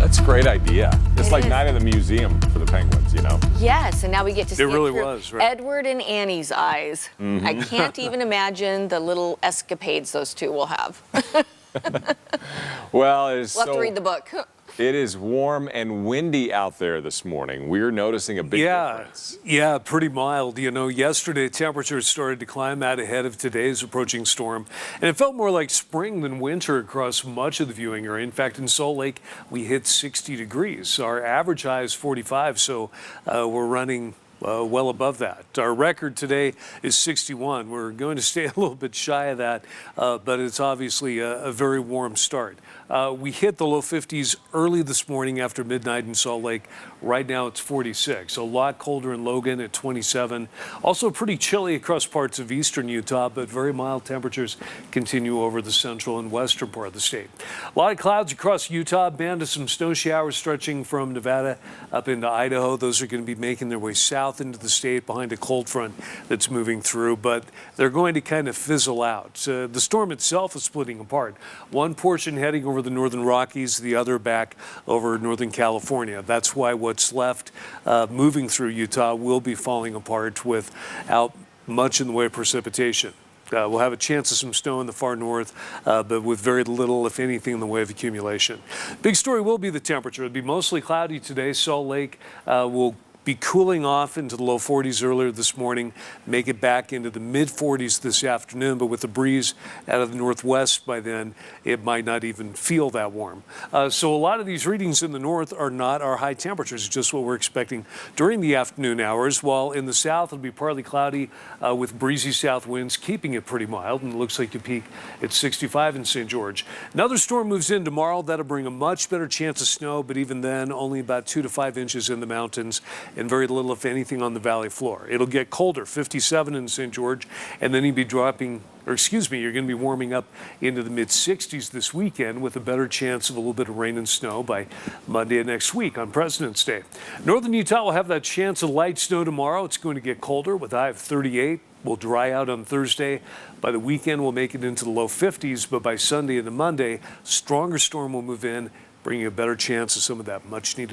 That's a great idea. It's like is. night in the museum for the penguins, you know? Yes, and now we get to see It really through was, right? Edward and Annie's eyes. I can't even imagine the little escapades those two will have. Well, it is We'll have to read the book. It is warm and windy out there this morning. We're noticing a big difference. Yeah, pretty mild. You know, yesterday temperatures started to climb out ahead of today's approaching storm, and it felt more like spring than winter across much of the viewing area. In fact, in Salt Lake, we hit 60 degrees. Our average high is 45, so we're running well above that. Our record today is 61. We're going to stay a little bit shy of that, but it's obviously a very warm start. We hit the low 50s early this morning after midnight in Salt Lake. Right now it's 46. A lot colder in Logan at 27. Also pretty chilly across parts of eastern Utah, but very mild temperatures continue over the central and western part of the state. A lot of clouds across Utah. Band of some snow showers stretching from Nevada up into Idaho. Those are going to be making their way south into the state behind a cold front that's moving through, but they're going to kind of fizzle out. The storm itself is splitting apart. One portion heading over the northern Rockies, the other back over northern California. That's why what's left moving through Utah will be falling apart without much in the way of precipitation. We'll have a chance of some snow in the far north, but with very little, if anything, in the way of accumulation. Big story will be the temperature. It'll be mostly cloudy today. Salt Lake will be cooling off into the low 40s earlier this morning, make it back into the mid 40s this afternoon, but with the breeze out of the northwest by then, it might not even feel that warm. So a lot of these readings in the north are not our high temperatures, just what we're expecting during the afternoon hours, while in the south it'll be partly cloudy with breezy south winds, keeping it pretty mild, and it looks like you peak at 65 in St. George. Another storm moves in tomorrow. That'll bring a much better chance of snow, but even then, only about 2 to 5 inches in the mountains, and very little, if anything, on the valley floor. It'll get colder, 57 in St. George, and then you'll be dropping, or excuse me, you're going to be warming up into the mid 60s this weekend with a better chance of a little bit of rain and snow by Monday of next week on President's Day. Northern Utah will have that chance of light snow tomorrow. It's going to get colder with a high of 38. Will dry out on Thursday. By the weekend, we'll make it into the low 50s, but by Sunday into Monday, stronger storm will move in, bringing a better chance of some of that much needed